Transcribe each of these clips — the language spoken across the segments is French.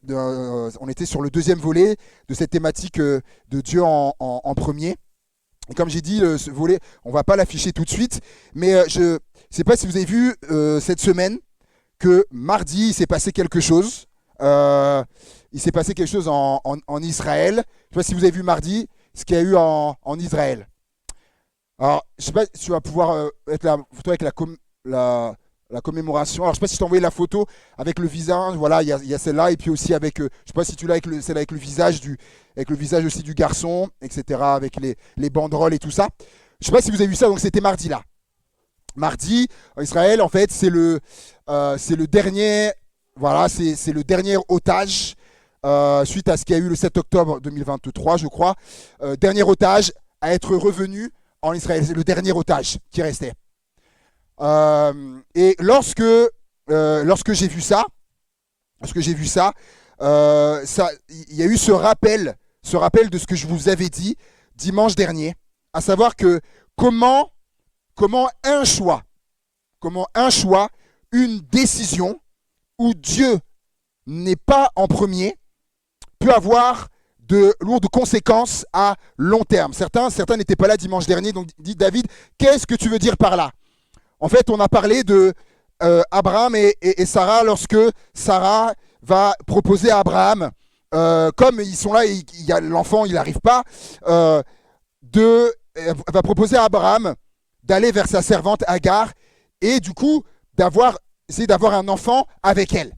on était sur le deuxième volet de cette thématique de Dieu en premier. Et comme j'ai dit, ce volet, on ne va pas l'afficher tout de suite, mais je ne sais pas si vous avez vu cette semaine que mardi, il s'est passé quelque chose. Il s'est passé quelque chose en Israël. Je ne sais pas si vous avez vu mardi ce qu'il y a eu en Israël. Alors, je ne sais pas si tu vas pouvoir être la photo avec la commémoration. Alors, je ne sais pas si je t'ai envoyé la photo avec le visage. Voilà, il y a celle-là. Et puis aussi avec, je ne sais pas si tu l'as avec celle avec le visage avec le visage aussi du garçon, etc. Avec les banderoles et tout ça. Je ne sais pas si vous avez vu ça. Donc, c'était mardi là. Mardi, en Israël, en fait, c'est le dernier. Voilà, c'est le dernier otage suite à ce qu'il y a eu le 7 octobre 2023, je crois. Dernier otage à être revenu en Israël. C'est le dernier otage qui restait. Et lorsque j'ai vu ça, il y a eu ce rappel de ce que je vous avais dit dimanche dernier, à savoir que comment un choix, une décision où Dieu n'est pas en premier peut avoir de lourdes conséquences à long terme. Certains n'étaient pas là dimanche dernier, donc dit David, qu'est-ce que tu veux dire par là? En fait, on a parlé de Abraham et Sarah lorsque Sarah va proposer à Abraham, comme ils sont là, l'enfant il n'arrive pas, va proposer à Abraham d'aller vers sa servante Agar et du coup essayer d'avoir un enfant avec elle.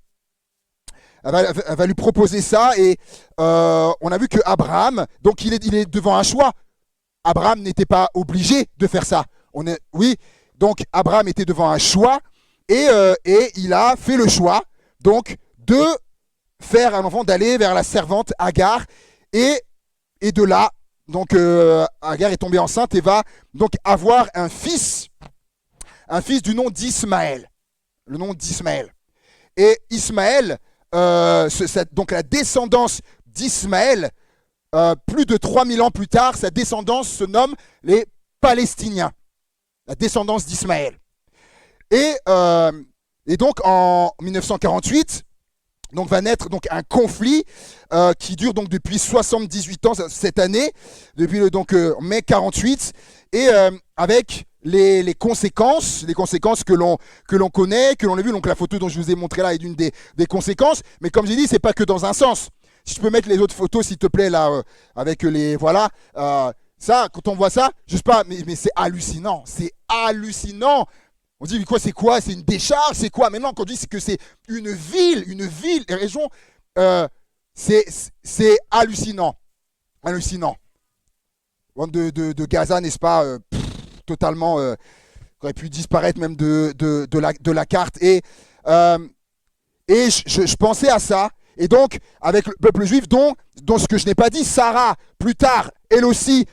Elle va lui proposer ça et on a vu que Abraham, donc il est devant un choix. Abraham n'était pas obligé de faire ça. Oui, donc Abraham était devant un choix et il a fait le choix donc de faire un enfant, d'aller vers la servante Agar et de là, donc Agar est tombée enceinte et va donc avoir un fils du nom d'Ismaël. Le nom d'Ismaël. Et Ismaël, donc la descendance d'Ismaël, plus de 3000 ans plus tard, sa descendance se nomme les Palestiniens. La descendance d'Ismaël. Et donc en 1948, donc va naître donc un conflit qui dure donc depuis 78 ans cette année, depuis mai 48, et avec les conséquences que l'on connaît, que l'on a vu. Donc la photo dont je vous ai montré là est d'une des conséquences, mais comme j'ai dit, c'est pas que dans un sens. Si tu peux mettre les autres photos, s'il te plaît, là, avec les voilà. Ça, quand on voit ça, je sais pas, mais c'est hallucinant, On dit, mais quoi, c'est quoi? C'est une décharge, c'est quoi? Maintenant, quand on dit que c'est une ville, une région, c'est hallucinant. Bande de Gaza, n'est-ce pas, totalement, aurait pu disparaître même de la carte. Et je pensais à ça. Et donc, avec le peuple juif, dont ce que je n'ai pas dit, Sarah, plus tard, elle aussi,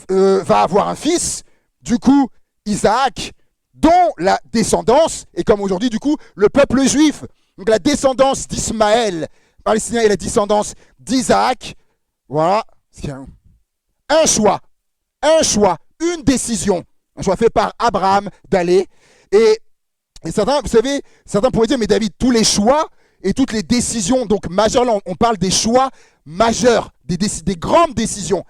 va avoir un fils, du coup, Isaac, dont la descendance, et comme aujourd'hui, du coup, le peuple juif, donc la descendance d'Ismaël, palestinien, et la descendance d'Isaac, voilà, un choix, une décision, un choix fait par Abraham d'aller, et certains, vous savez, certains pourraient dire, mais David, tous les choix et toutes les décisions, donc majeures, là, on parle des choix majeurs, des grandes décisions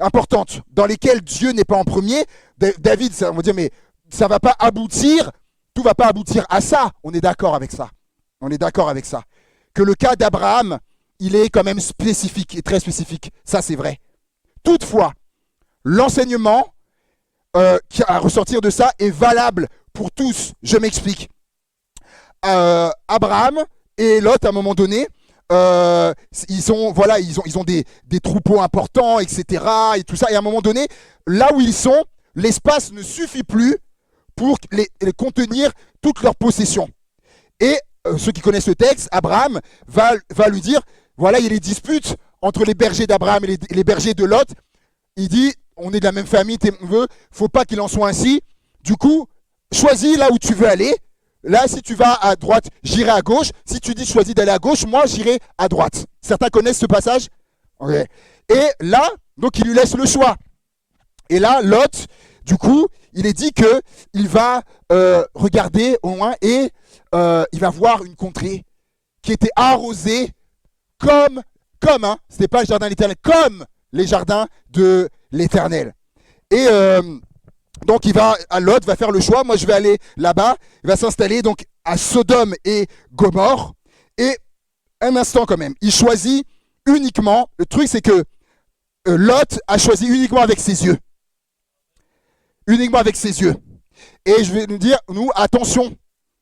importantes, dans lesquelles Dieu n'est pas en premier. David, on va dire, mais ça va pas aboutir, tout va pas aboutir à ça. On est d'accord avec ça. Que le cas d'Abraham, il est quand même spécifique et très spécifique. Ça, c'est vrai. Toutefois, l'enseignement qui à ressortir de ça est valable pour tous. Je m'explique. Abraham et Lot, à un moment donné, ils ont des troupeaux importants, etc. et tout ça. Et à un moment donné, là où ils sont, l'espace ne suffit plus pour les contenir toutes leurs possessions. Et ceux qui connaissent le texte, Abraham va lui dire, voilà, il y a les disputes entre les bergers d'Abraham et les bergers de Lot. Il dit, on est de la même famille, faut pas qu'il en soit ainsi. Du coup, choisis là où tu veux aller. Là, si tu vas à droite, j'irai à gauche. Si tu dis choisis d'aller à gauche, moi j'irai à droite. Certains connaissent ce passage? Okay. Et là, donc il lui laisse le choix. Et là, Lot, du coup, il est dit qu'il va regarder au loin et il va voir une contrée qui était arrosée c'était pas le jardin de l'Éternel, comme les jardins de l'Éternel. Et donc Lot va faire le choix, moi je vais aller là-bas, il va s'installer donc à Sodome et Gomorrhe, et un instant quand même, il choisit uniquement, le truc c'est que Lot a choisi uniquement avec ses yeux. Uniquement avec ses yeux. Et je vais nous dire, nous, attention,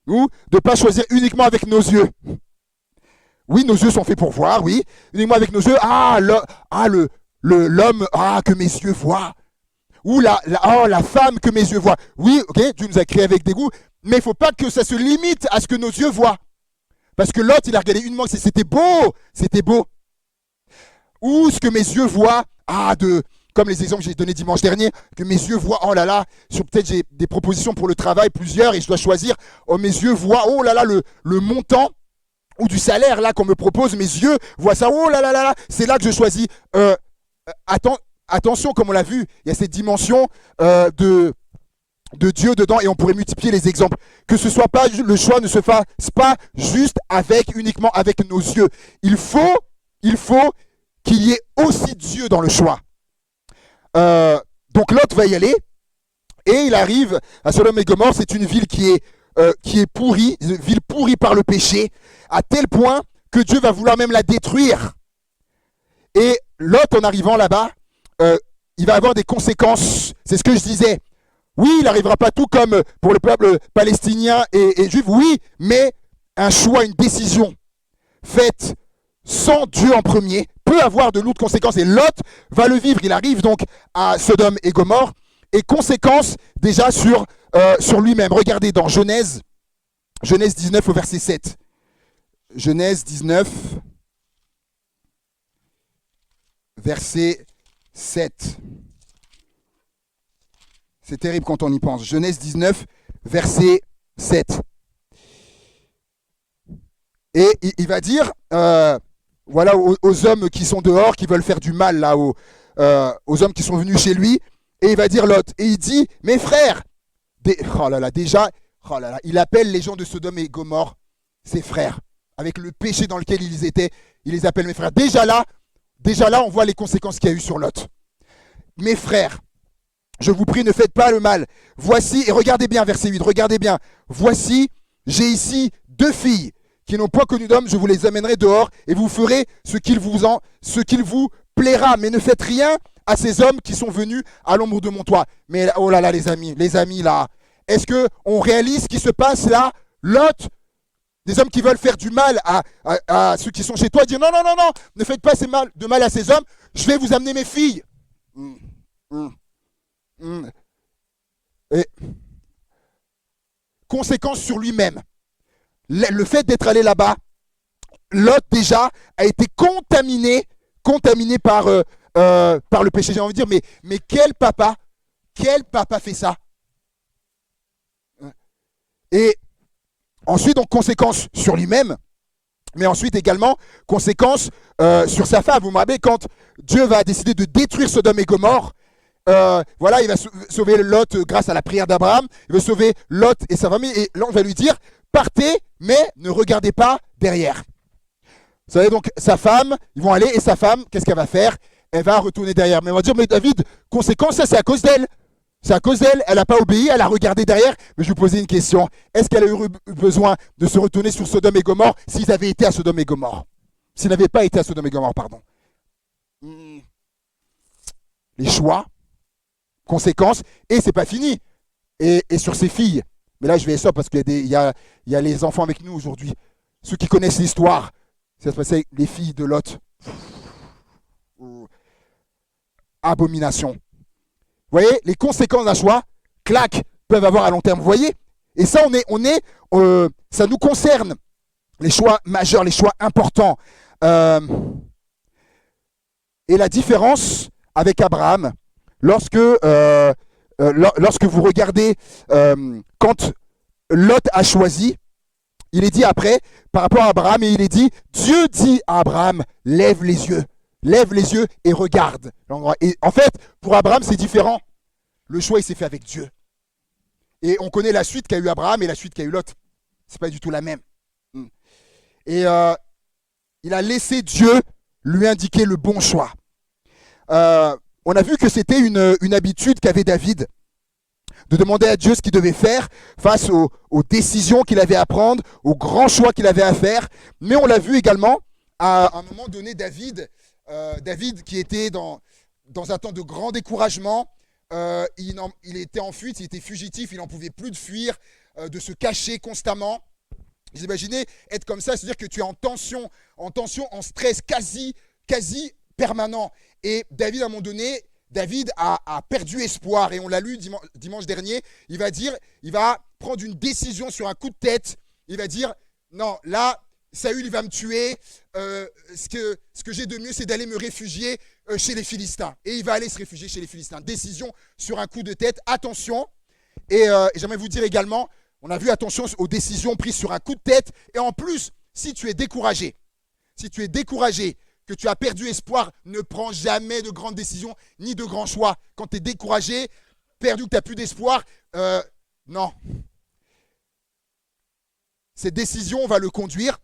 nous, de ne pas choisir uniquement avec nos yeux. Oui, nos yeux sont faits pour voir, oui. Uniquement avec nos yeux, l'homme, que mes yeux voient. Ou la femme que mes yeux voient. Oui, ok, Dieu nous a créés avec des goûts, mais il ne faut pas que ça se limite à ce que nos yeux voient. Parce que l'autre, il a regardé uniquement, c'était beau. Ou ce que mes yeux voient, comme les exemples que j'ai donnés dimanche dernier, que mes yeux voient, oh là là, peut-être j'ai des propositions pour le travail, plusieurs, et je dois choisir, mes yeux voient, oh là là, le montant, ou du salaire là qu'on me propose, mes yeux voient ça, oh là là là là, c'est là que je choisis. Attention, comme on l'a vu, il y a cette dimension de Dieu dedans, et on pourrait multiplier les exemples. Que ce soit pas, le choix ne se fasse pas juste uniquement avec nos yeux. Il faut qu'il y ait aussi Dieu dans le choix. Donc Lot va y aller, et il arrive à Sodome et Gomorrhe. C'est une ville qui est pourrie, une ville pourrie par le péché, à tel point que Dieu va vouloir même la détruire. Et Lot, en arrivant là-bas, il va avoir des conséquences. C'est ce que je disais. Oui, il n'arrivera pas tout comme pour le peuple palestinien et juif, oui, mais un choix, une décision faite sans Dieu en premier peut avoir de lourdes conséquences. Et Lot va le vivre. Il arrive donc à Sodome et Gomorrhe, et conséquences déjà sur lui-même. Regardez dans Genèse 19 au verset 7. Genèse 19, verset 7. C'est terrible quand on y pense. Genèse 19, verset 7. Et il va dire, voilà, aux hommes qui sont dehors, qui veulent faire du mal là, aux hommes qui sont venus chez lui, et il va dire Lot, et il dit, mes frères, il appelle les gens de Sodome et Gomorrhe ses frères, avec le péché dans lequel ils étaient, il les appelle mes frères. Déjà là, on voit les conséquences qu'il y a eu sur Lot. Mes frères, je vous prie, ne faites pas le mal. Voici, et regardez bien, verset 8, regardez bien. Voici, j'ai ici 2 filles qui n'ont point connu d'homme, je vous les amènerai dehors et vous ferez ce qu'il vous plaira. Mais ne faites rien à ces hommes qui sont venus à l'ombre de mon toit. Mais oh là là, les amis là, est-ce qu'on réalise ce qui se passe là? Lot, des hommes qui veulent faire du mal à ceux qui sont chez toi, dire non, ne faites pas de mal à ces hommes, je vais vous amener mes filles. Et conséquence sur lui-même. Le fait d'être allé là-bas, Lot déjà a été contaminé par le péché. J'ai envie de dire, mais quel papa fait ça? Et ensuite, donc, conséquence sur lui-même, mais ensuite également, conséquence sur sa femme. Vous me rappelez, quand Dieu va décider de détruire Sodome et Gomorrhe, voilà, il va sauver Lot grâce à la prière d'Abraham, il va sauver Lot et sa famille, et là on va lui dire, partez, mais ne regardez pas derrière. Vous savez, donc sa femme, ils vont aller, et sa femme, qu'est-ce qu'elle va faire? Elle va retourner derrière. Mais on va dire, mais David, conséquence, ça c'est à cause d'elle. C'est à cause d'elle, elle n'a pas obéi, elle a regardé derrière. Mais je vais vous poser une question. Est-ce qu'elle a eu besoin de se retourner sur Sodome et Gomorrhe s'ils avaient été à Sodome et Gomorrhe? S'ils n'avaient pas été à Sodome et Gomorrhe, pardon. Les choix, conséquences, et c'est pas fini. Et sur ses filles. Mais là, je vais ça parce qu'il y a les enfants avec nous aujourd'hui. Ceux qui connaissent l'histoire, ça se passait avec les filles de Lot. Abomination. Vous voyez, les conséquences d'un choix, clac, peuvent avoir à long terme. Vous voyez? Et ça, ça nous concerne. Les choix majeurs, les choix importants. Et la différence avec Abraham, lorsque vous regardez, quand Lot a choisi, il est dit après, par rapport à Abraham, et il est dit, Dieu dit à Abraham, lève les yeux et regarde. Et en fait, pour Abraham, c'est différent. Le choix, il s'est fait avec Dieu. Et on connaît la suite qu'a eu Abraham et la suite qu'a eu Lot. C'est pas du tout la même. Et Il a laissé Dieu lui indiquer le bon choix. On a vu que c'était une habitude qu'avait David de demander à Dieu ce qu'il devait faire face aux décisions qu'il avait à prendre, aux grands choix qu'il avait à faire. Mais on l'a vu également, à un moment donné, David qui était dans un temps de grand découragement, il était en fuite, il était fugitif, il n'en pouvait plus de fuir, de se cacher constamment. Vous imaginez être comme ça, c'est-à-dire que tu es en tension, en stress quasi permanent. Et David, à un moment donné, David a perdu espoir, et on l'a lu dimanche dernier. Il va prendre une décision sur un coup de tête. Il va dire, non, là, Saül, il va me tuer. Ce que j'ai de mieux, c'est d'aller me réfugier chez les Philistins. Et il va aller se réfugier chez les Philistins. Décision sur un coup de tête. Attention. Et j'aimerais vous dire également, on a vu attention aux décisions prises sur un coup de tête. Et en plus, si tu es découragé, que tu as perdu espoir, ne prends jamais de grandes décisions ni de grands choix. Quand tu es découragé, perdu, que tu n'as plus d'espoir, non. Cette décision va le conduire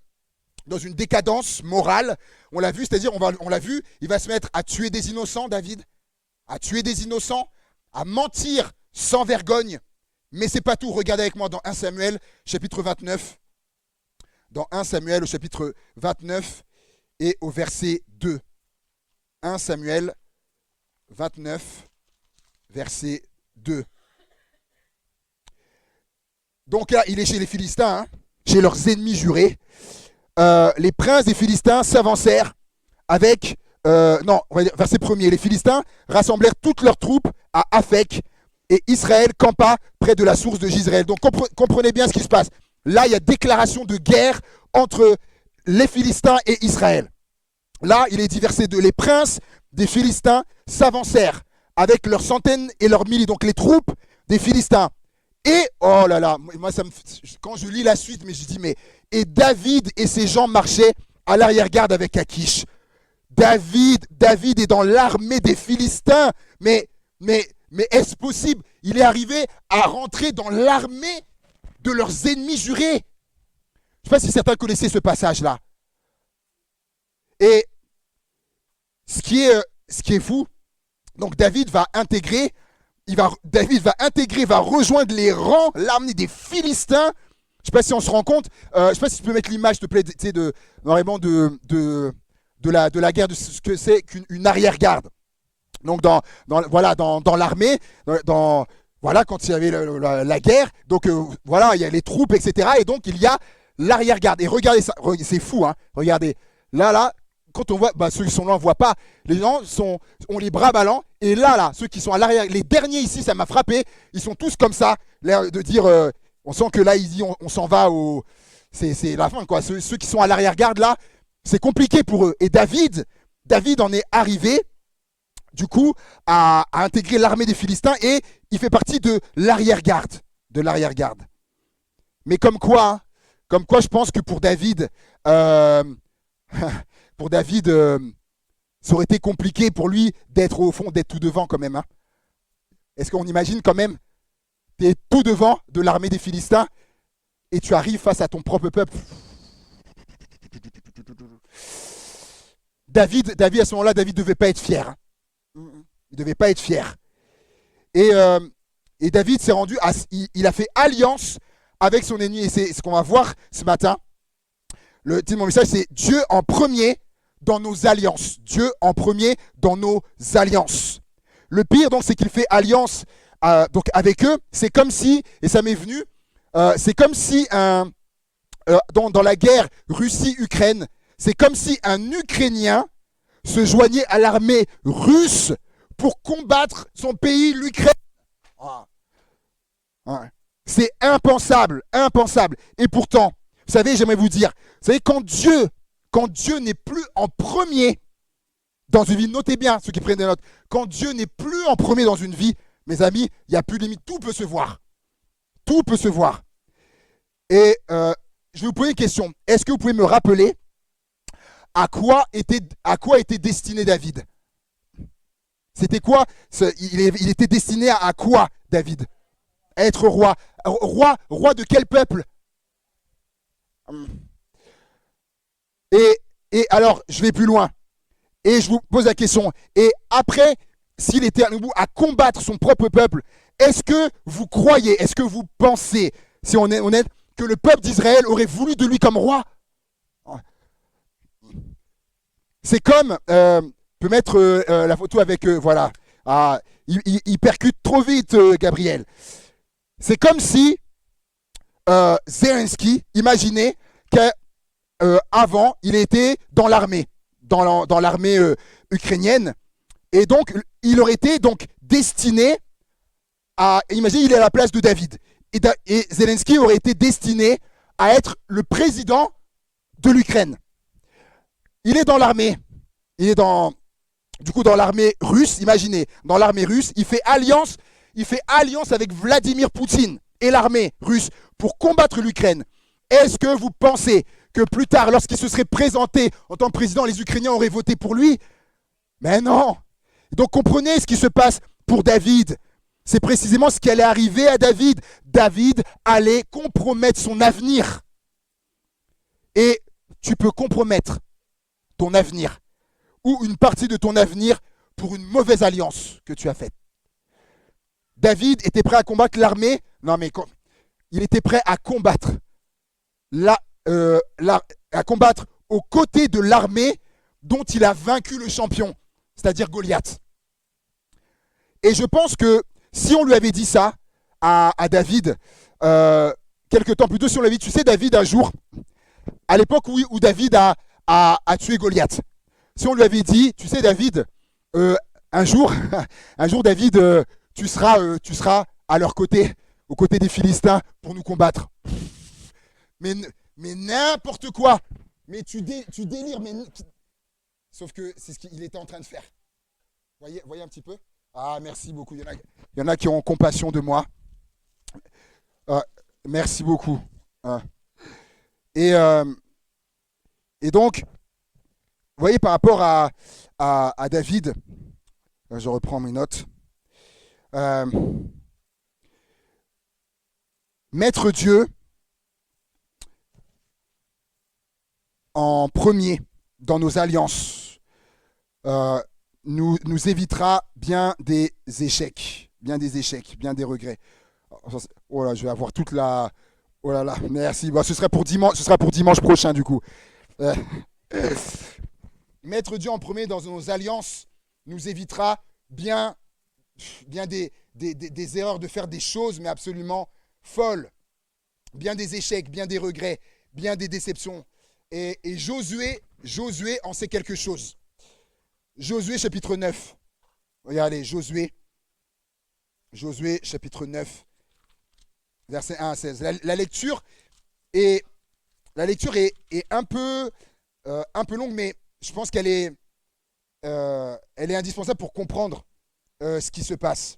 dans une décadence morale. On l'a vu, c'est-à-dire, on l'a vu, il va se mettre à tuer des innocents, David, à tuer des innocents, à mentir sans vergogne. Mais c'est pas tout. Regardez avec moi dans 1 Samuel, chapitre 29. Dans 1 Samuel, au chapitre 29 et au verset 2. 1 Samuel 29, verset 2. Donc là, il est chez les Philistins, hein, chez leurs ennemis jurés. Les princes des Philistins s'avancèrent avec... verset 1er. Les Philistins rassemblèrent toutes leurs troupes à Aphek, et Israël campa près de la source de Jizréel. Donc comprenez bien ce qui se passe. Là, il y a déclaration de guerre entre les Philistins et Israël. Là, il est dit verset 2. Les princes des Philistins s'avancèrent avec leurs centaines et leurs milliers, donc les troupes des Philistins. Et, oh là là, moi, quand je lis la suite, mais je dis, et David et ses gens marchaient à l'arrière-garde avec Akish. David est dans l'armée des Philistins. Mais est-ce possible? Il est arrivé à rentrer dans l'armée de leurs ennemis jurés. Je ne sais pas si certains connaissaient ce passage-là. Et ce qui est fou, donc David va rejoindre les rangs, l'armée des Philistins. Je ne sais pas si on se rend compte. Je ne sais pas si tu peux mettre l'image, s'il te plaît, vraiment de la guerre, de ce que c'est qu'une arrière-garde. Donc dans l'armée, quand il y avait la guerre, donc il y a les troupes, etc. Et donc il y a l'arrière-garde. Et regardez ça, c'est fou, hein. Regardez, là, quand on voit, ceux qui sont là, on ne voit pas. Les gens ont les bras ballants. Et là, ceux qui sont à l'arrière, les derniers ici, ça m'a frappé. Ils sont tous comme ça, l'air de dire, on sent que là, il dit, on s'en va c'est la fin, quoi. Ceux qui sont à l'arrière-garde, là, c'est compliqué pour eux. Et David en est arrivé, du coup, à intégrer l'armée des Philistins, et il fait partie de l'arrière-garde. Mais comme quoi, je pense que pour David, ça aurait été compliqué pour lui d'être au fond, d'être tout devant quand même. Hein. Est-ce qu'on imagine quand même, tu es tout devant de l'armée des Philistins et tu arrives face à ton propre peuple. David à ce moment-là, David ne devait pas être fier. Hein. Il ne devait pas être fier. Et David s'est rendu, il a fait alliance avec son ennemi. Et c'est ce qu'on va voir ce matin. Le titre de mon message, c'est Dieu en premier dans nos alliances. Dieu en premier dans nos alliances. Le pire, donc, c'est qu'il fait alliance donc avec eux. C'est comme si, et ça m'est venu, c'est comme si dans la guerre Russie-Ukraine, c'est comme si un Ukrainien se joignait à l'armée russe pour combattre son pays, l'Ukraine. C'est impensable. Et pourtant, vous savez, j'aimerais vous dire, quand Dieu n'est plus en premier dans une vie, notez bien ceux qui prennent des notes, quand Dieu n'est plus en premier dans une vie, mes amis, il n'y a plus de limite, tout peut se voir. Et je vais vous poser une question. Est-ce que vous pouvez me rappeler à quoi était destiné David? C'était quoi il était destiné à quoi, David? À être roi. Roi de quel peuple? Et Et alors, je vais plus loin. Et je vous pose la question. Et après, s'il était à nouveau à combattre son propre peuple, est-ce que vous croyez, est-ce que vous pensez, si on est honnête, que le peuple d'Israël aurait voulu de lui comme roi? C'est comme, peut mettre la photo avec, voilà. Ah, il percute trop vite, Gabriel. C'est comme si Zelensky, imaginez qu'avant, il était dans l'armée, dans l'armée ukrainienne, et donc il aurait été donc destiné à, imaginez, il est à la place de David, et Zelensky aurait été destiné à être le président de l'Ukraine. Il est dans l'armée, il est du coup dans l'armée russe, imaginez, dans l'armée russe, il fait alliance avec Vladimir Poutine et l'armée russe pour combattre l'Ukraine. Est-ce que vous pensez que plus tard, lorsqu'il se serait présenté en tant que président, les Ukrainiens auraient voté pour lui? Mais non. Donc comprenez ce qui se passe pour David. C'est précisément ce qui allait arriver à David. David allait compromettre son avenir. Et tu peux compromettre ton avenir ou une partie de ton avenir pour une mauvaise alliance que tu as faite. David était prêt à combattre l'armée. Non mais il était prêt à combattre à combattre aux côtés de l'armée dont il a vaincu le champion, c'est-à-dire Goliath. Et je pense que si on lui avait dit ça à David, quelques temps plus tôt, si on lui avait dit, tu sais David, un jour, à l'époque où David a tué Goliath, si on lui avait dit, tu sais David, un jour David, tu seras à leur côté, aux côtés des Philistins pour nous combattre. Mais n'importe quoi. Mais tu délires. Sauf que c'est ce qu'il était en train de faire. Voyez un petit peu. Ah, merci beaucoup. Il y en a qui ont compassion de moi. Merci beaucoup. Et donc, vous voyez, par rapport à David, je reprends mes notes. Mettre Dieu en premier dans nos alliances nous évitera bien des échecs, bien des regrets. Oh là, je vais avoir toute la... Oh là là, merci. Bon, ce sera pour dimanche prochain du coup. Mettre Dieu en premier dans nos alliances nous évitera bien des erreurs, de faire des choses mais absolument folles, bien des échecs, bien des regrets, bien des déceptions. Et Josué en sait quelque chose. Josué chapitre 9. Regardez, Josué chapitre 9, versets 1 à 16. La lecture est un peu longue, mais je pense qu'elle est indispensable pour comprendre ce qui se passe.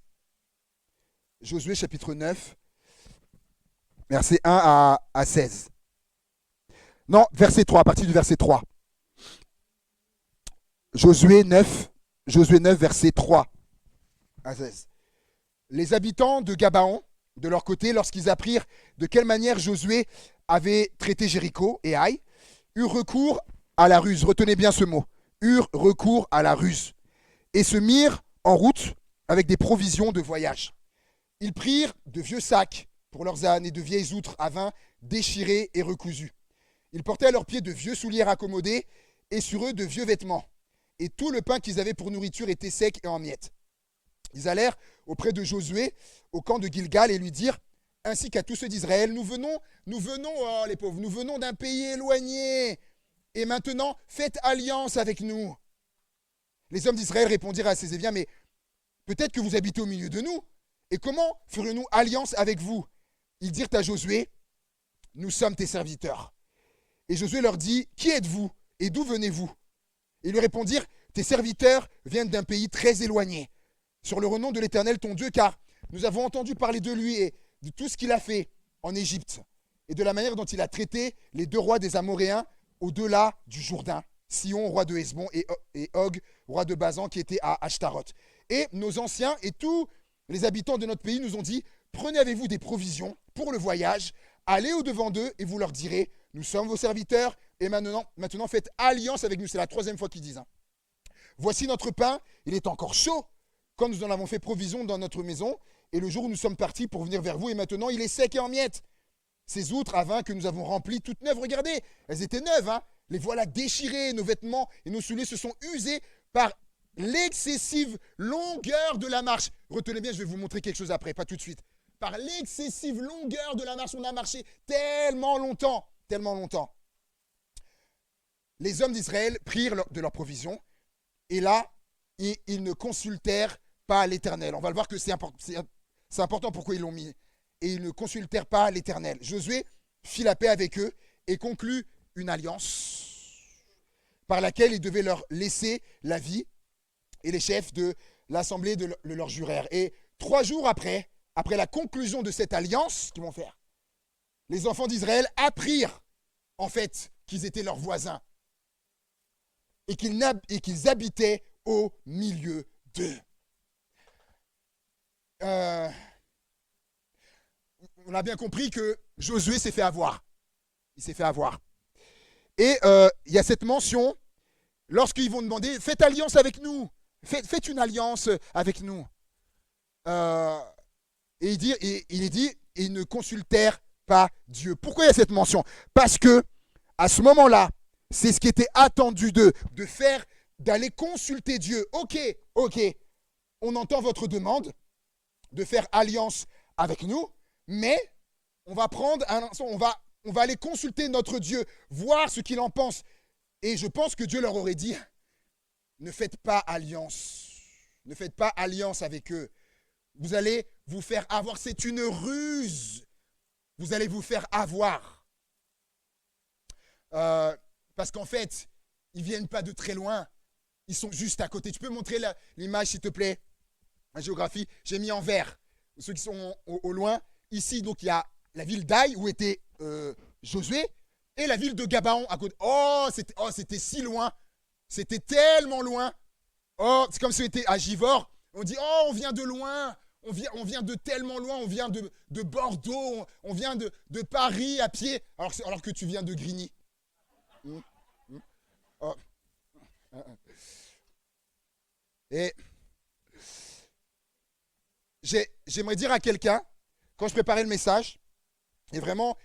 Josué chapitre 9, versets 1 à 16. Non, verset 3, à partir du verset 3. Josué 9, verset 3 à 16. Les habitants de Gabaon, de leur côté, lorsqu'ils apprirent de quelle manière Josué avait traité Jéricho et Haï, eurent recours à la ruse. Retenez bien ce mot. Eurent recours à la ruse. Et se mirent en route avec des provisions de voyage. Ils prirent de vieux sacs pour leurs ânes et de vieilles outres à vin déchirées et recousues. Ils portaient à leurs pieds de vieux souliers raccommodés et sur eux de vieux vêtements. Et tout le pain qu'ils avaient pour nourriture était sec et en miettes. Ils allèrent auprès de Josué au camp de Gilgal et lui dirent, ainsi qu'à tous ceux d'Israël, nous venons, oh les pauvres, nous venons d'un pays éloigné. Et maintenant, faites alliance avec nous. Les hommes d'Israël répondirent à ces Éviens, mais peut-être que vous habitez au milieu de nous. Et comment ferions-nous alliance avec vous? Ils dirent à Josué, nous sommes tes serviteurs. Et Josué leur dit, qui êtes-vous et d'où venez-vous? Et ils lui répondirent, tes serviteurs viennent d'un pays très éloigné, sur le renom de l'Éternel ton Dieu, car nous avons entendu parler de lui et de tout ce qu'il a fait en Égypte, et de la manière dont il a traité les deux rois des Amoréens au-delà du Jourdain, Sihon, roi de Hesbon, et Og, roi de Basan, qui était à Ashtaroth. Et nos anciens et tous les habitants de notre pays nous ont dit, prenez avec vous des provisions pour le voyage, allez au-devant d'eux et vous leur direz, nous sommes vos serviteurs, et maintenant faites alliance avec nous. C'est la troisième fois qu'ils disent. Hein. Voici notre pain, il est encore chaud, quand nous en avons fait provision dans notre maison, et le jour où nous sommes partis pour venir vers vous, et maintenant il est sec et en miettes. Ces outres à vin que nous avons remplies, toutes neuves, regardez, elles étaient neuves, hein. Les voilà déchirées, nos vêtements et nos souliers se sont usés par l'excessive longueur de la marche. Retenez bien, je vais vous montrer quelque chose après, pas tout de suite. Par l'excessive longueur de la marche, on a marché tellement longtemps, tellement longtemps. Les hommes d'Israël prirent de leurs provisions, et là, ils ne consultèrent pas l'Éternel. On va le voir que c'est important pourquoi ils l'ont mis. Et ils ne consultèrent pas l'Éternel. Josué fit la paix avec eux et conclut une alliance par laquelle il devait leur laisser la vie, et les chefs de l'assemblée le leur jurèrent. Et 3 jours après la conclusion de cette alliance qu'ils vont faire, les enfants d'Israël apprirent en fait qu'ils étaient leurs voisins et qu'ils habitaient au milieu d'eux. On a bien compris que Josué s'est fait avoir. Il s'est fait avoir. Et il y a cette mention, lorsqu'ils vont demander, faites alliance avec nous, faites une alliance avec nous. Et il est dit, ils ne consultèrent pas Dieu. Pourquoi il y a cette mention? Parce que à ce moment-là, c'est ce qui était attendu d'eux, d'aller consulter Dieu. Ok, on entend votre demande de faire alliance avec nous, mais on va prendre un instant, on va aller consulter notre Dieu, voir ce qu'il en pense. Et je pense que Dieu leur aurait dit, ne faites pas alliance. Ne faites pas alliance avec eux. Vous allez vous faire avoir. C'est une ruse. Vous allez vous faire avoir. Parce qu'en fait, ils ne viennent pas de très loin. Ils sont juste à côté. Tu peux montrer l'image, s'il te plaît? La géographie, j'ai mis en vert. Ceux qui sont au loin. Ici, donc, il y a la ville d'Aï où était Josué et la ville de Gabaon à côté. C'était si loin. C'était tellement loin. Oh, c'est comme si on était à Givors. On dit, on vient de loin. On vient de tellement loin. On vient de Bordeaux. On vient de Paris à pied. Alors que tu viens de Grigny. Oh. Et j'aimerais dire à quelqu'un, quand je préparais le message, et vraiment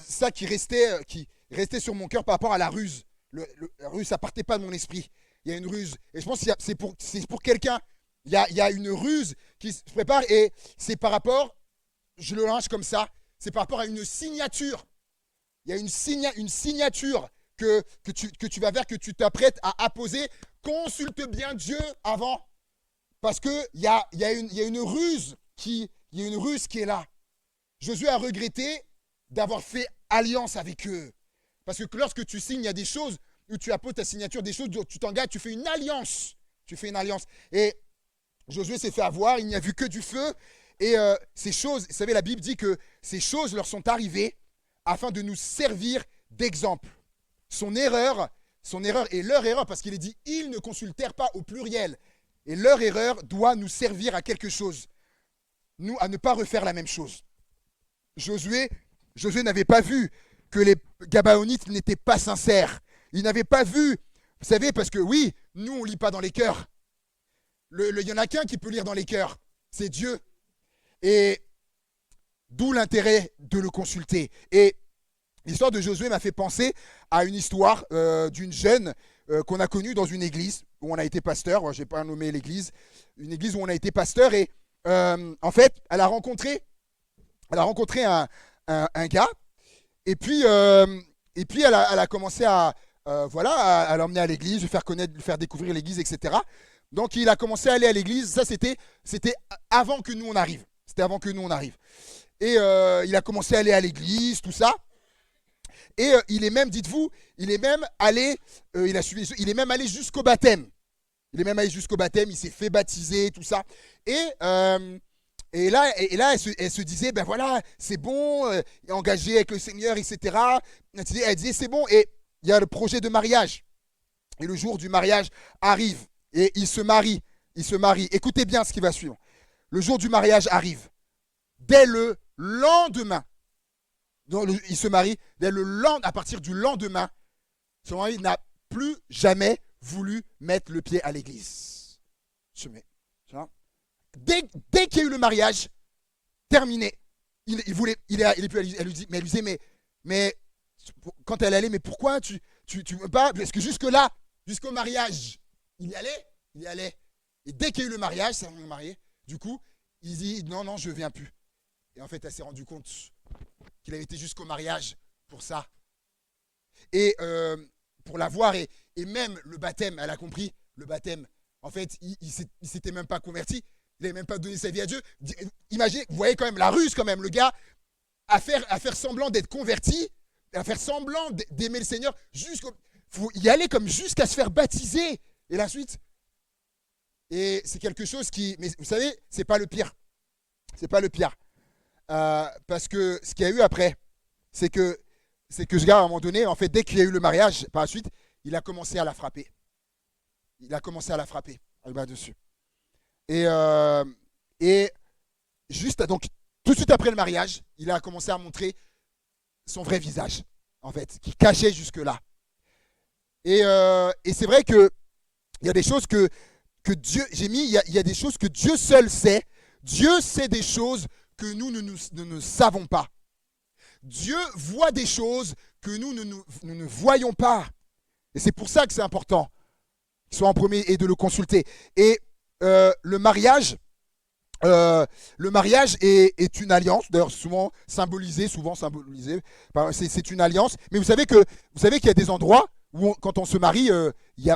ça qui restait sur mon cœur par rapport à la ruse. La ruse, ça partait pas de mon esprit. Il y a une ruse. Et je pense que c'est pour quelqu'un. Il y a une ruse qui se prépare, et c'est par rapport, je le lance comme ça, c'est par rapport à une signature. Il y a une signature que tu vas faire, que tu t'apprêtes à apposer. Consulte bien Dieu avant. Parce qu'il y a une ruse qui est là. Josué a regretté d'avoir fait alliance avec eux. Parce que lorsque tu signes, il y a des choses où tu apposes ta signature, des choses où tu t'engages, tu fais une alliance. Et Josué s'est fait avoir, il n'y a vu que du feu. Et ces choses, vous savez, la Bible dit que ces choses leur sont arrivées afin de nous servir d'exemple. Son erreur est leur erreur, parce qu'il est dit, ils ne consultèrent pas au pluriel. Et leur erreur doit nous servir à quelque chose. Nous, à ne pas refaire la même chose. Josué n'avait pas vu que les Gabaonites n'étaient pas sincères. Il n'avait pas vu, vous savez, parce que oui, nous, on ne lit pas dans les cœurs. Il y en a qu'un qui peut lire dans les cœurs, c'est Dieu. Et d'où l'intérêt de le consulter. Et l'histoire de Josué m'a fait penser à une histoire d'une jeune qu'on a connue dans une église où on a été pasteur. Je n'ai pas nommé l'église. Une église où on a été pasteur. Et en fait, elle a rencontré un gars. Et puis elle a commencé à l'emmener à l'église, lui faire découvrir l'église, etc. Donc il a commencé à aller à l'église. Ça, c'était avant que nous on arrive. Et il a commencé à aller à l'église, tout ça. Et il est même, dites-vous, il est même allé jusqu'au baptême. Il s'est fait baptiser, tout ça. Et là, elle se disait, ben voilà, c'est bon, engagé avec le Seigneur, etc. Elle disait, c'est bon. Et il y a le projet de mariage. Et le jour du mariage arrive. Et il se marie. Écoutez bien ce qui va suivre. Le jour du mariage arrive. Dès le lendemain Donc, il se marie. À partir du lendemain, son mari n'a plus jamais voulu mettre le pied à l'église. Dès qu'il y a eu le mariage, terminé. Elle lui disait, mais quand elle allait, mais pourquoi tu veux pas? Parce que jusque-là, jusqu'au mariage, il y allait. Et dès qu'il y a eu le mariage, c'est marié, du coup, il dit non, je ne viens plus. Et en fait, elle s'est rendue compte qu'il avait été jusqu'au mariage pour ça. Et pour l'avoir, et même le baptême, elle a compris, le baptême, en fait, il ne s'était même pas converti, il n'avait même pas donné sa vie à Dieu. Imaginez, vous voyez quand même la ruse, quand même, le gars, à faire semblant d'être converti, à faire semblant d'aimer le Seigneur, faut y aller comme jusqu'à se faire baptiser. Et la suite. Et c'est quelque chose qui, mais vous savez, c'est pas le pire. C'est pas le pire. Parce que ce qu'il y a eu après, c'est que ce gars, à un moment donné, en fait, dès qu'il y a eu le mariage, par la suite, il a commencé à la frapper. Il a commencé à la frapper, à le battre dessus. Et juste, donc, tout de suite après le mariage, il a commencé à montrer son vrai visage, en fait, qui cachait jusque-là. Et c'est vrai qu'il y a des choses que Dieu, il y a des choses que Dieu seul sait. Dieu sait des choses que nous ne savons pas. Dieu voit des choses que nous ne voyons pas. Et c'est pour ça que c'est important qu'il soit en premier et de le consulter. Et le mariage est une alliance, d'ailleurs souvent symbolisé. C'est une alliance. Mais vous savez qu'il y a des endroits où quand on se marie, il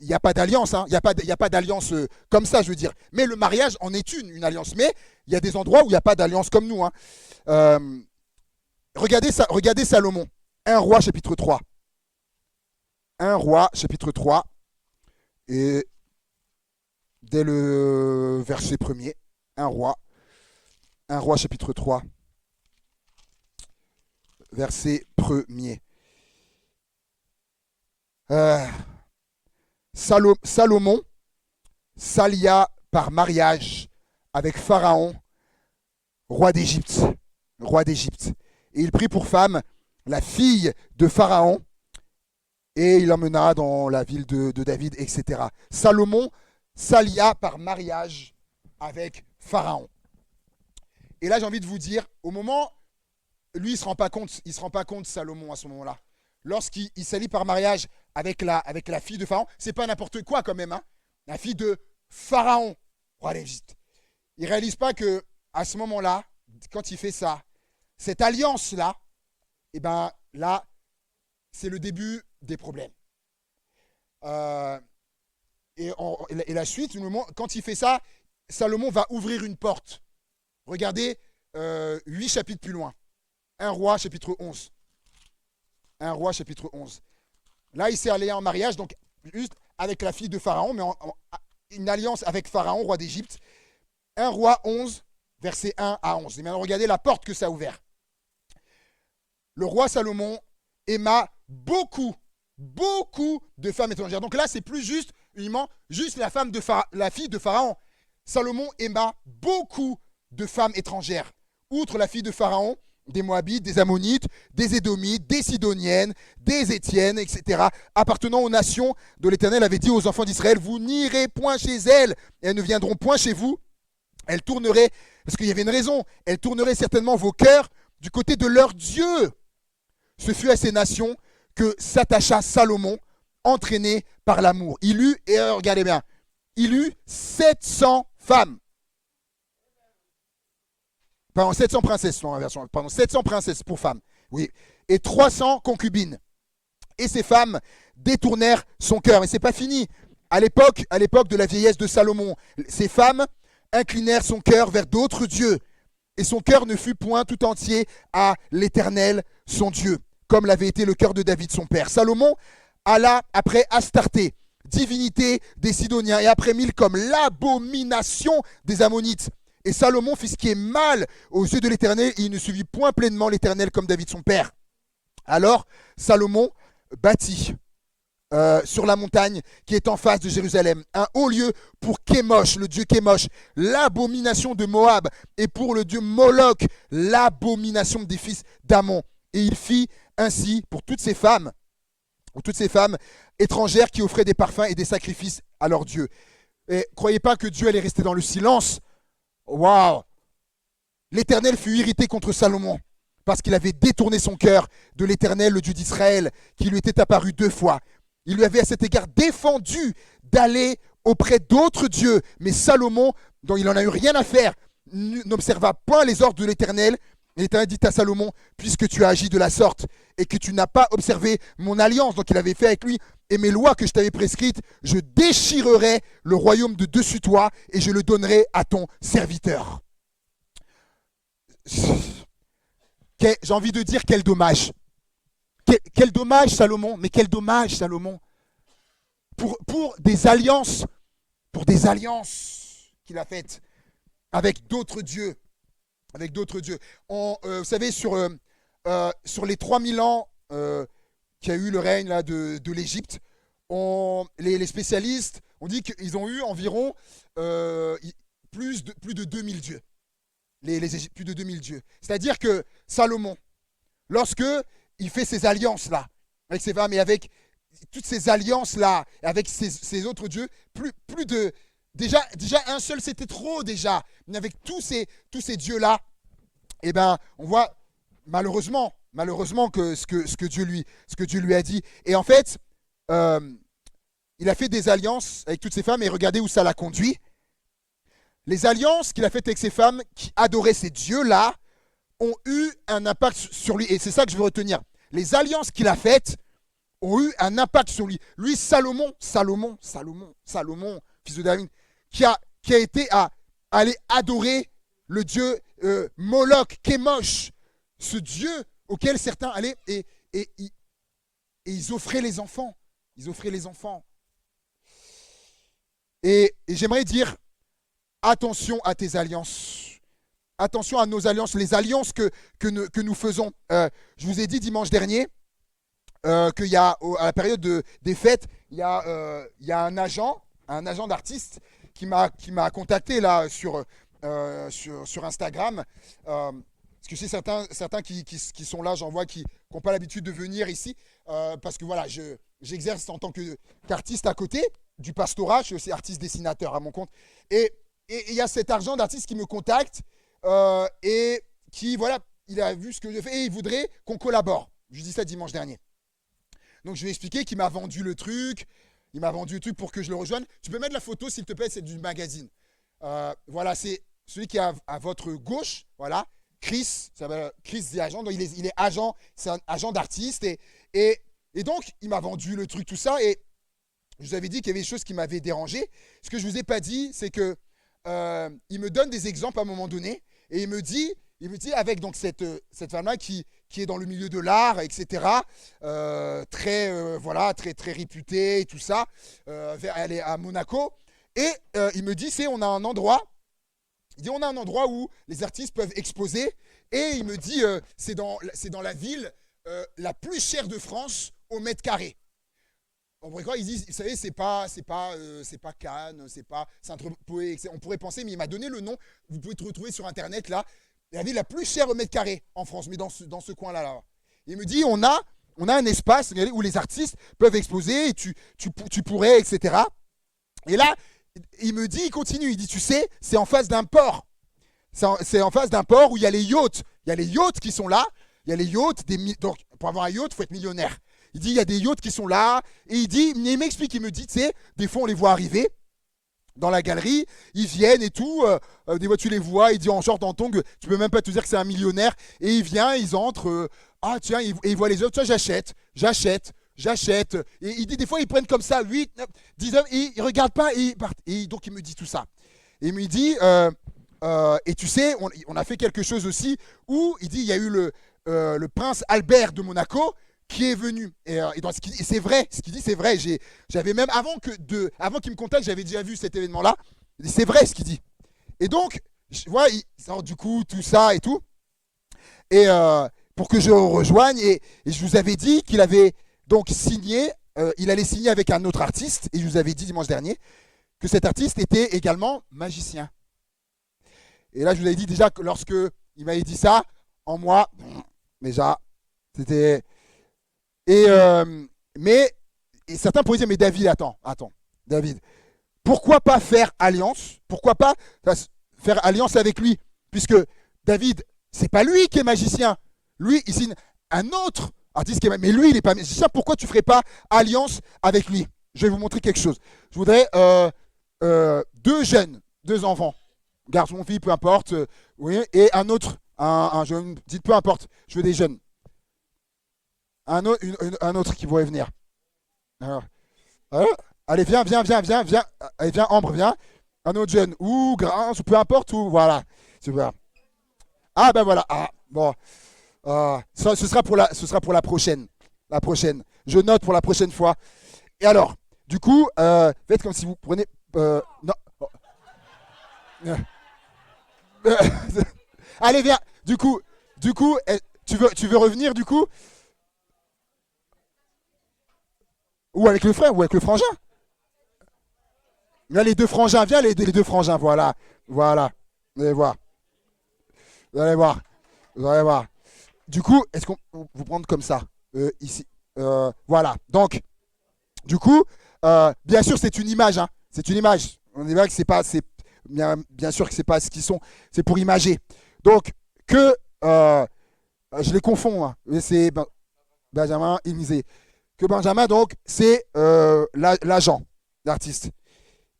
n'y a pas d'alliance, hein. Il n'y a pas d'alliance comme ça, je veux dire. Mais le mariage en est une alliance. Mais il y a des endroits où il n'y a pas d'alliance comme nous, hein. Regardez Salomon, 1 Roi chapitre 3. 1 Roi chapitre 3, et dès le verset 1er, 1 Roi chapitre 3, verset 1er. Salomon s'allia par mariage avec Pharaon, roi d'Égypte. Et il prit pour femme la fille de Pharaon, et il l'emmena dans la ville de David, etc. Salomon s'allia par mariage avec Pharaon. Et là, j'ai envie de vous dire, au moment, lui, il ne se rend pas compte, Salomon, à ce moment-là. Lorsqu'il s'allie par mariage avec la fille de Pharaon, c'est pas n'importe quoi quand même, hein. La fille de Pharaon, roi d'Égypte. Il ne réalise pas que à ce moment-là, quand il fait ça, cette alliance-là, et ben là, c'est le début des problèmes. Et la suite, quand il fait ça, Salomon va ouvrir une porte. Regardez 8 chapitres plus loin. 1 Roi chapitre 11. 1 Roi chapitre 11. Là, il s'est allié en mariage, donc juste avec la fille de Pharaon, mais une alliance avec Pharaon, roi d'Égypte. 1 Roi 11, versets 1 à 11. Et maintenant, regardez la porte que ça a ouvert. Le roi Salomon aima beaucoup de femmes étrangères. Donc là, c'est plus juste uniquement la fille de Pharaon. Salomon aima beaucoup de femmes étrangères. Outre la fille de Pharaon, des Moabites, des Ammonites, des Édomites, des Sidoniennes, des Étiennes, etc., appartenant aux nations dont l'Éternel avait dit aux enfants d'Israël, vous n'irez point chez elles, et elles ne viendront point chez vous. Elles tourneraient, parce qu'il y avait une raison, elles tourneraient certainement vos cœurs du côté de leur Dieu. Ce fut à ces nations que s'attacha Salomon, entraîné par l'amour. Il eut, et regardez bien, il eut 700 femmes. Pardon, 700 princesses, non, version. Pardon, 700 princesses pour femmes. Oui. Et 300 concubines. Et ces femmes détournèrent son cœur. Et c'est pas fini. À l'époque de la vieillesse de Salomon, ces femmes inclinèrent son cœur vers d'autres dieux. Et son cœur ne fut point tout entier à l'Éternel, son Dieu, comme l'avait été le cœur de David, son père. Salomon alla après Astarté, divinité des Sidoniens, et après Milcom, l'abomination des Ammonites. Et Salomon fit ce qui est mal aux yeux de l'Éternel, et il ne suivit point pleinement l'Éternel comme David son père. Alors Salomon bâtit sur la montagne qui est en face de Jérusalem. Un haut lieu pour Kémosh, le dieu Kémosh, l'abomination de Moab, et pour le dieu Moloch, l'abomination des fils d'Ammon. Et il fit ainsi pour toutes ces femmes étrangères qui offraient des parfums et des sacrifices à leurs dieux. Et croyez pas que Dieu allait rester dans le silence. Waouh! L'Éternel fut irrité contre Salomon parce qu'il avait détourné son cœur de l'Éternel, le Dieu d'Israël, qui lui était apparu 2 fois. Il lui avait à cet égard défendu d'aller auprès d'autres dieux. Mais Salomon, dont il n'en a eu rien à faire, n'observa point les ordres de l'Éternel. Et l'Éternel dit à Salomon, puisque tu as agi de la sorte et que tu n'as pas observé mon alliance, donc il avait fait avec lui, et mes lois que je t'avais prescrites, je déchirerai le royaume de dessus toi et je le donnerai à ton serviteur. J'ai envie de dire quel dommage. Quel dommage Salomon, mais quel dommage Salomon. Pour des alliances qu'il a faites avec d'autres dieux. Vous savez, sur les 3000 ans qu'il y a eu le règne là, de l'Égypte, les spécialistes ont dit qu'ils ont eu environ plus de 2000 dieux. Plus de 2000 dieux. C'est-à-dire que Salomon, lorsque il fait ces alliances-là, avec ses femmes et avec toutes ces alliances-là, avec ces autres dieux, plus de... Déjà un seul, c'était trop déjà. Mais avec tous ces dieux-là, eh ben, on voit malheureusement que ce que Dieu lui a dit. Et en fait, il a fait des alliances avec toutes ces femmes et regardez où ça l'a conduit. Les alliances qu'il a faites avec ces femmes qui adoraient ces dieux-là ont eu un impact sur lui. Et c'est ça que je veux retenir. Les alliances qu'il a faites ont eu un impact sur lui. Lui, Salomon, fils de David, qui a été à aller adorer le dieu Moloch, Kémosh, ce dieu auquel certains allaient et ils offraient les enfants. Et j'aimerais dire, attention à tes alliances. Attention à nos alliances, les alliances que nous faisons. Je vous ai dit dimanche dernier qu'il y a, à la période des fêtes, il y a un agent d'artiste qui m'a contacté là sur Instagram. Parce que c'est certains qui sont là, j'en vois, qui n'ont pas l'habitude de venir ici. Parce que voilà, j'exerce en tant qu'artiste à côté du pastorat. Je suis aussi artiste dessinateur à mon compte. Et il y a cet agent d'artiste qui me contacte et qui, voilà, il a vu ce que je fais et il voudrait qu'on collabore. Je lui dis ça dimanche dernier. Donc je lui ai expliqué qu'il m'a vendu le truc. Il m'a vendu le truc pour que je le rejoigne. Tu peux mettre la photo, s'il te plaît, c'est du magazine. Voilà, c'est celui qui est à votre gauche. Voilà, Chris, ça s'appelle Chris the Agent. Donc il est agent, c'est un agent d'artiste. Et donc, il m'a vendu le truc, tout ça. Et je vous avais dit qu'il y avait des choses qui m'avaient dérangé. Ce que je ne vous ai pas dit, c'est que il me donne des exemples à un moment donné. Et il me dit avec donc cette femme-là qui est dans le milieu de l'art, etc., très réputée et tout ça. Elle est à Monaco. Et il me dit, on a un endroit où les artistes peuvent exposer. Et il me dit, c'est dans la ville la plus chère de France au mètre carré. On pourrait penser, mais il m'a donné le nom. Vous pouvez te retrouver sur Internet là. La ville la plus chère au mètre carré en France, mais dans ce coin-là. Là. Il me dit, on a un espace où les artistes peuvent exposer, et tu pourrais, etc. Et là, il continue, il dit, tu sais, c'est en face d'un port. C'est en face d'un port où il y a les yachts. Il y a les yachts qui sont là. Il y a les yachts. Donc, pour avoir un yacht, il faut être millionnaire. Il dit, il y a des yachts qui sont là. Et il m'explique, il me dit, tu sais, des fois, on les voit arriver dans la galerie. Ils viennent et tout. Des fois, tu les vois. Il dit, en short, en tongs, tu peux même pas te dire que c'est un millionnaire. Et il vient, ils entrent. Tiens, et il voit les autres. Tiens, j'achète. Et il dit, des fois, ils prennent comme ça 8, 9, 10 hommes. Et ils ne regardent pas. Et ils partent. Et donc, il me dit tout ça. Et il me dit, et tu sais, on a fait quelque chose aussi où il dit, il y a eu le prince Albert de Monaco qui est venu. Et dans ce qu'il dit, c'est vrai, ce qu'il dit, c'est vrai. J'avais même, avant qu'il me contacte, j'avais déjà vu cet événement-là. Il dit, c'est vrai ce qu'il dit. Et donc, voilà, il sort du coup tout ça et tout. Et pour que je rejoigne, et je vous avais dit qu'il avait donc signé il allait signer avec un autre artiste, et je vous avais dit dimanche dernier que cet artiste était également magicien. Et là, je vous avais dit déjà que lorsque il m'avait dit ça, en moi, déjà, c'était... Et, mais et certains pourraient dire, mais David, attends, David, pourquoi pas faire alliance? Pourquoi pas faire alliance avec lui? Puisque David, c'est pas lui qui est magicien. Lui, il signe un autre artiste qui est magicien. Mais lui, il n'est pas magicien. Pourquoi tu ne ferais pas alliance avec lui? Je vais vous montrer quelque chose. Je voudrais deux jeunes, deux enfants, garçon, fille, peu importe, oui, et un autre, un jeune, dites peu importe, je veux des jeunes. Un autre qui pourrait venir. Alors, allez, viens. Allez, viens, Ambre, viens. Un autre jeune, ou Grâce, ou peu importe, ou voilà. Super. Ah ben voilà. Ah, bon. Ce sera pour la prochaine. La prochaine. Je note pour la prochaine fois. Et alors, du coup, faites comme si vous prenez. Non. Allez, viens. Du coup, tu veux revenir du coup? Ou avec le frère, ou avec le frangin. Là, les deux frangins, viens, les deux frangins, voilà. Voilà. Vous allez voir. Vous allez voir. Vous allez voir. Du coup, est-ce qu'on vous prendre comme ça ici. Voilà. Donc, du coup, bien sûr, c'est une image. Hein. C'est une image. On est bien que c'est pas, c'est bien sûr que c'est pas ce qu'ils sont. C'est pour imager. Donc, que je les confonds. Hein. C'est Benjamin Élisée. Que Benjamin, donc, c'est l'agent d'artiste.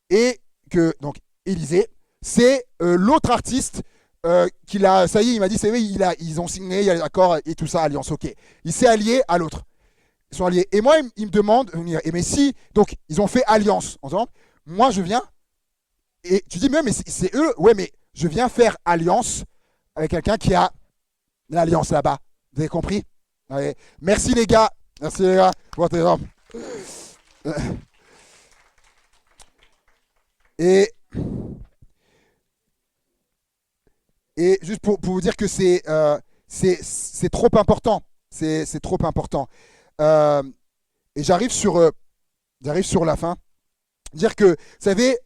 Et que, donc, Élisée, c'est l'autre artiste qu'il a, ça y est, il m'a dit, c'est vrai, ils ont signé, il y a l'accord et tout ça, alliance, ok. Il s'est allié à l'autre. Ils sont alliés. Et moi, il me demande, mais si, donc, ils ont fait alliance. En disant, moi, je viens, et tu dis, mais c'est eux, ouais, mais je viens faire alliance avec quelqu'un qui a l'alliance là-bas. Vous avez compris? Ouais. Merci les gars. Merci les gars. Votre exemple. Et juste pour vous dire que c'est trop important. C'est trop important. Et j'arrive sur la fin. Dire que, vous savez,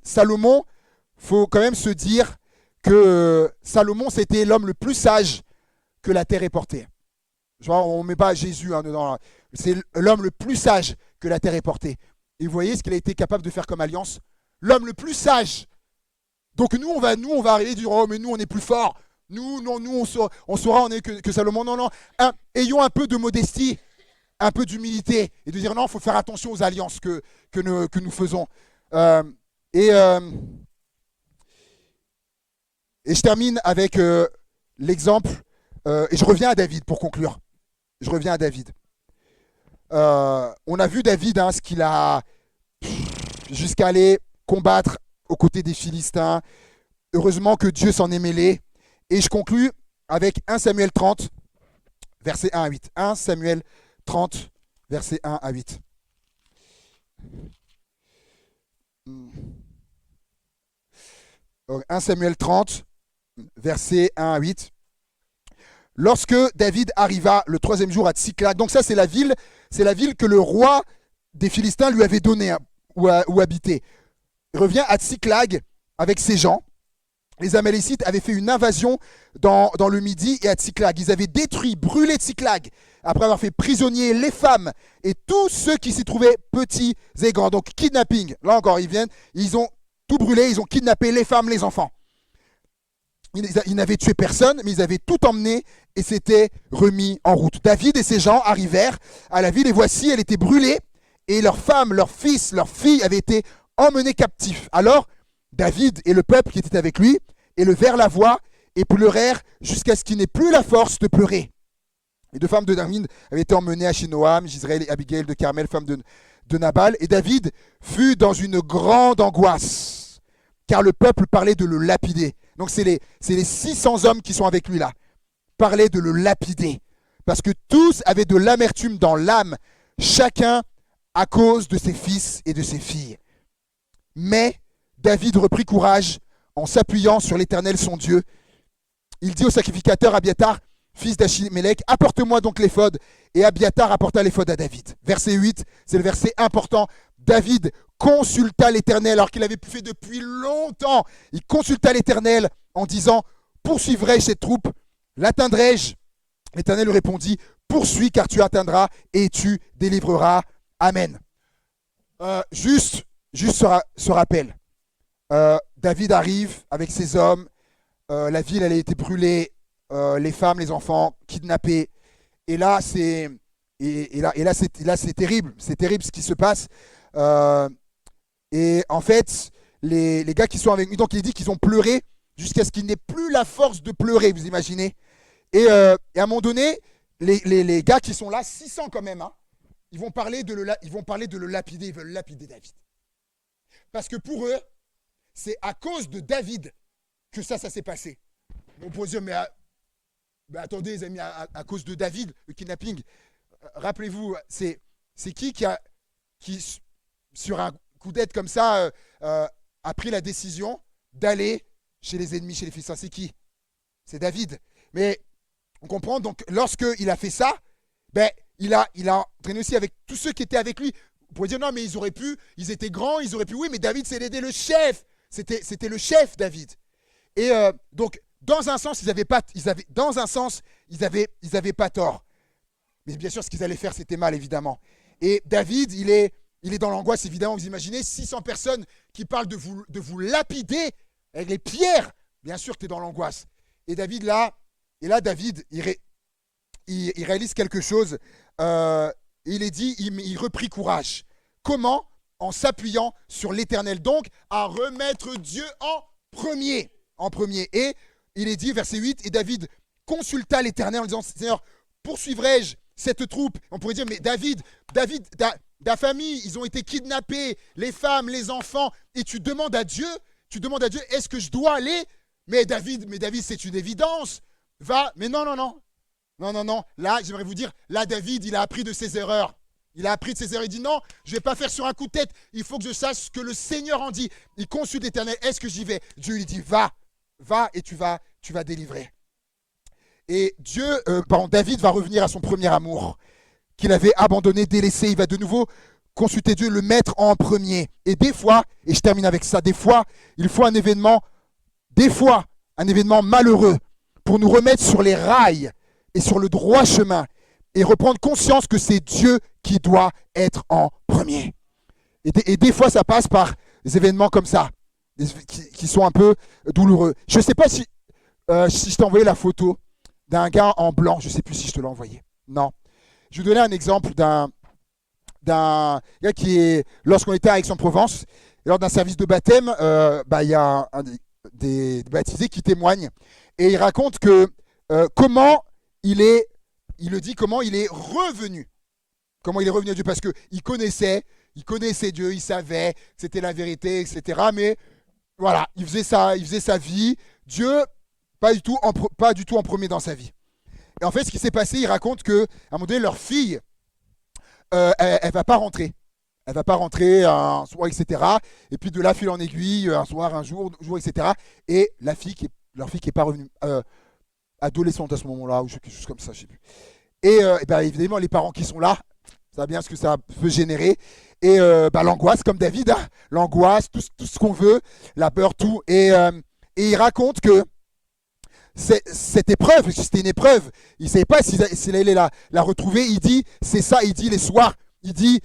Salomon, faut quand même se dire que Salomon, c'était l'homme le plus sage que la terre ait porté. Genre, on ne met pas Jésus hein, dedans. C'est l'homme le plus sage que la terre ait porté. Et vous voyez ce qu'il a été capable de faire comme alliance? L'homme le plus sage. Donc nous, on va arriver et dire, oh, mais nous, on est plus forts. Nous, on saura, on est que Salomon. Non. Ayons un peu de modestie, un peu d'humilité. Et de dire, non, il faut faire attention aux alliances que nous faisons. Et je termine avec l'exemple, et je reviens à David pour conclure. Je reviens à David. On a vu David, hein, ce qu'il a jusqu'à aller combattre aux côtés des Philistins. Heureusement que Dieu s'en est mêlé. Et je conclus avec 1 Samuel 30, versets 1 à 8. 1 Samuel 30, versets 1 à 8. Donc, 1 Samuel 30, versets 1 à 8. Lorsque David arriva le troisième jour à Tsiklag, donc ça c'est la ville que le roi des Philistins lui avait donnée, hein, où habitait. Il revient à Tsiklag avec ses gens. Les Amalécites avaient fait une invasion dans le Midi et à Tsiklag. Ils avaient détruit, brûlé Tsiklag, après avoir fait prisonniers les femmes et tous ceux qui s'y trouvaient, petits et grands. Donc kidnapping, là encore ils viennent, ils ont tout brûlé, ils ont kidnappé les femmes, les enfants. Ils n'avaient tué personne, mais ils avaient tout emmené et s'étaient remis en route. David et ses gens arrivèrent à la ville et voici, elle était brûlée et leurs femmes, leurs fils, leurs filles avaient été emmenés captifs. Alors, David et le peuple qui était avec lui élevèrent la voix et pleurèrent jusqu'à ce qu'il n'ait plus la force de pleurer. Les deux femmes de David avaient été emmenées à Shinoam, Gisraël et Abigail de Carmel, femme de Nabal. Et David fut dans une grande angoisse, car le peuple parlait de le lapider. Donc c'est les 600 hommes qui sont avec lui là, parlaient de le lapider. Parce que tous avaient de l'amertume dans l'âme, chacun à cause de ses fils et de ses filles. Mais David reprit courage en s'appuyant sur l'Éternel son Dieu. Il dit au sacrificateur Abiatar, fils d'Achimélec, apporte-moi donc l'éphod. Et Abiatar apporta l'éphod à David. Verset 8, c'est le verset important. David consulta l'Éternel alors qu'il avait fait depuis longtemps. Il consulta l'Éternel en disant, poursuivrai-je cette troupe? L'atteindrai-je? L'Éternel lui répondit, poursuis car tu atteindras et tu délivreras. Amen. Juste ce rappel. David arrive avec ses hommes. La ville elle a été brûlée. Les femmes, les enfants kidnappés. Et là, c'est terrible. C'est terrible ce qui se passe. Et en fait, les gars qui sont avec lui, donc il dit qu'ils ont pleuré jusqu'à ce qu'il n'ait plus la force de pleurer, vous imaginez. Et à un moment donné, les gars qui sont là, 600 quand même, hein, ils vont parler de le lapider, ils veulent lapider David. Parce que pour eux, c'est à cause de David que ça s'est passé. On pourrait dire, mais attendez les amis, à cause de David, le kidnapping, rappelez-vous, c'est qui sur un coup d'aide comme ça, a pris la décision d'aller chez les ennemis, chez les Philistins? C'est qui? C'est David. Mais on comprend, donc lorsqu'il a fait ça, il a entraîné aussi avec tous ceux qui étaient avec lui. Vous pourriez dire, non, mais ils étaient grands, ils auraient pu, oui, mais David, c'était le chef. C'était le chef, David. Et donc, dans un sens, ils avaient pas tort. Mais bien sûr, ce qu'ils allaient faire, c'était mal, évidemment. Et David, il est dans l'angoisse, évidemment. Vous imaginez 600 personnes qui parlent de vous lapider avec les pierres. Bien sûr que tu es dans l'angoisse. Et David, David, il réalise quelque chose. Il reprit courage. Comment? En s'appuyant sur l'Éternel. Donc, à remettre Dieu en premier. Et il est dit, verset 8, et David consulta l'Éternel en disant, Seigneur, poursuivrai-je cette troupe? On pourrait dire, mais David, ta famille, ils ont été kidnappés, les femmes, les enfants, et tu demandes à Dieu, est-ce que je dois aller? Mais David, c'est une évidence. Va, mais non. Là, j'aimerais vous dire, là, David, il a appris de ses erreurs. Il dit non, je ne vais pas faire sur un coup de tête. Il faut que je sache ce que le Seigneur en dit. Il consulte l'Éternel. Est-ce que j'y vais? Dieu lui dit, va et tu vas délivrer. Et David va revenir à son premier amour qu'il avait abandonné, délaissé. Il va de nouveau consulter Dieu, le mettre en premier. Et des fois, et je termine avec ça, des fois, il faut un événement malheureux pour nous remettre sur les rails et sur le droit chemin et reprendre conscience que c'est Dieu qui doit être en premier. Et des fois, ça passe par des événements comme ça, qui sont un peu douloureux. Je ne sais pas si je t'ai envoyé la photo d'un gars en blanc. Je ne sais plus si je te l'ai envoyé. Non. Je vais donner un exemple d'un gars qui est, lorsqu'on était à Aix-en-Provence, lors d'un service de baptême, il y a des baptisés qui témoignent. Et il raconte que comment il est revenu. Comment il est revenu à Dieu, parce qu'il connaissait Dieu, il savait que c'était la vérité, etc. Mais voilà, il faisait sa vie. Dieu, pas du tout en premier dans sa vie. Et en fait, ce qui s'est passé, il raconte qu'à un moment donné, leur fille, elle va pas rentrer. Elle va pas rentrer un soir, etc. Et puis de là, fil en aiguille, un soir, un jour, etc. Et leur fille qui est pas revenue, adolescente à ce moment-là, ou quelque chose comme ça, je sais plus. Et évidemment, les parents qui sont là, ça va bien ce que ça peut générer. Et l'angoisse, comme David, hein, l'angoisse, tout ce qu'on veut, la peur, tout. Et il raconte que cette épreuve, parce que c'était une épreuve, il ne savait pas s'il allait la retrouver. Il dit, c'est ça, il dit les soirs, il dit,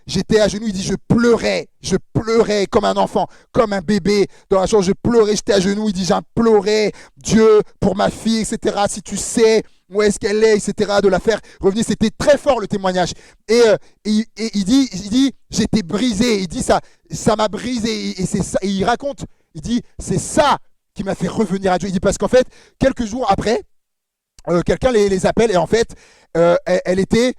j'étais à genoux, il dit, je pleurais comme un enfant, comme un bébé dans la chambre, je pleurais, j'étais à genoux, il dit, j'implorais Dieu pour ma fille, etc. Si tu sais où est-ce qu'elle est, etc., de la faire revenir. C'était très fort le témoignage. Et il dit, j'étais brisé, il dit, ça m'a brisé, et c'est ça, et il raconte, il dit, c'est ça qui m'a fait revenir à Dieu. Il dit, parce qu'en fait, quelques jours après, quelqu'un les appelle, et en fait, elle était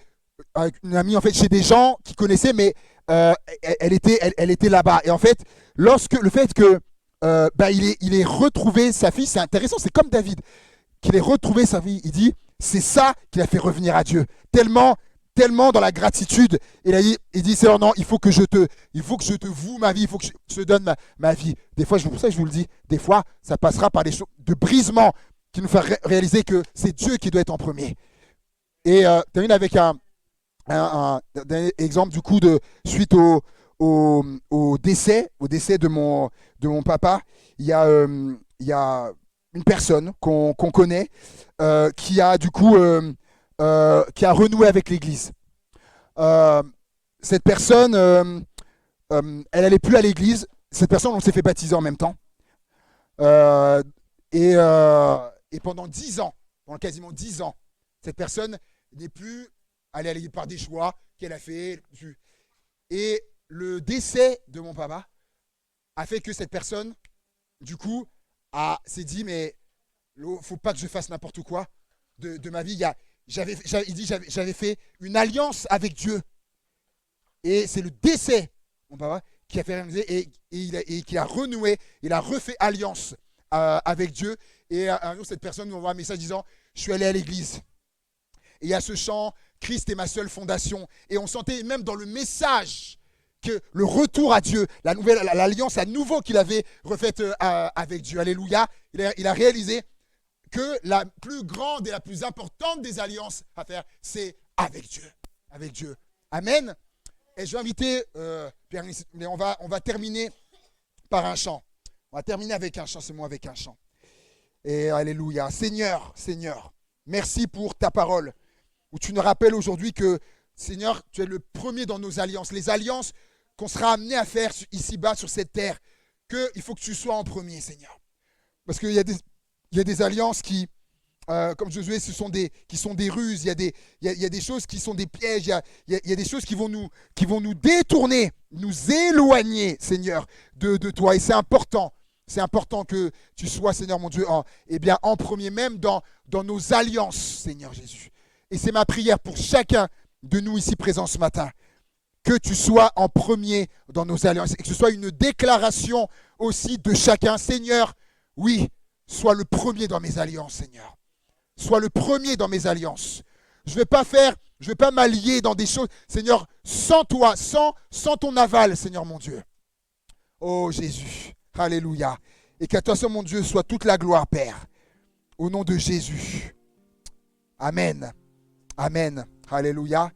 une amie en fait chez des gens qui connaissaient, mais elle était là-bas. Et en fait, le fait que il ait retrouvé sa fille, c'est intéressant. C'est comme David qu'il ait retrouvé sa fille. Il dit, c'est ça qui l'a fait revenir à Dieu. Tellement dans la gratitude. Il dit, Seigneur, non, il faut que je te voue ma vie, il faut que je te donne ma vie. Des fois, c'est pour ça que je vous le dis, des fois, ça passera par des choses de brisement qui nous fait réaliser que c'est Dieu qui doit être en premier. Et termine avec un exemple du coup suite au décès de mon papa. Il y a une personne qu'on connaît qui a du coup qui a renoué avec l'Église. Cette personne, elle n'allait plus à l'église. Cette personne, on s'est fait baptiser en même temps. Euh, et pendant 10 ans, pendant quasiment 10 ans, cette personne n'est plus allée à l'église par des choix qu'elle a fait. Et le décès de mon papa a fait que cette personne, du coup, s'est dit, mais il ne faut pas que je fasse n'importe quoi de ma vie. J'avais fait une alliance avec Dieu. Et c'est le décès, mon papa, qui a fait réaliser et qui a renoué, il a refait alliance avec Dieu. Et un jour, cette personne nous envoie un message disant, je suis allé à l'église. Et il y a ce chant, Christ est ma seule fondation. Et on sentait même dans le message que le retour à Dieu, l'alliance à nouveau qu'il avait refaite avec Dieu. Alléluia. Il a réalisé que la plus grande et la plus importante des alliances à faire, c'est avec Dieu. Avec Dieu. Amen. Et je vais inviter Pierre, mais on va terminer par un chant. On va terminer avec un chant, c'est moi avec un chant. Et alléluia. Seigneur, Seigneur, merci pour ta parole, où tu nous rappelles aujourd'hui que, Seigneur, tu es le premier dans nos alliances. Les alliances qu'on sera amené à faire ici-bas sur cette terre, qu'il faut que tu sois en premier, Seigneur. Parce qu'il y a des alliances qui, comme Josué, qui sont des ruses, il y a des choses qui sont des pièges, il y a des choses qui vont nous détourner, nous éloigner, Seigneur, de toi. Et c'est important que tu sois, Seigneur mon Dieu, en premier, même dans nos alliances, Seigneur Jésus. Et c'est ma prière pour chacun de nous ici présents ce matin, que tu sois en premier dans nos alliances, et que ce soit une déclaration aussi de chacun. Seigneur, oui, sois le premier dans mes alliances, Seigneur. Sois le premier dans mes alliances. Je ne vais pas m'allier dans des choses, Seigneur, sans toi, sans ton aval, Seigneur mon Dieu. Oh Jésus, alléluia. Et qu'à toi, mon Dieu, soit toute la gloire, Père. Au nom de Jésus. Amen. Amen. Alléluia.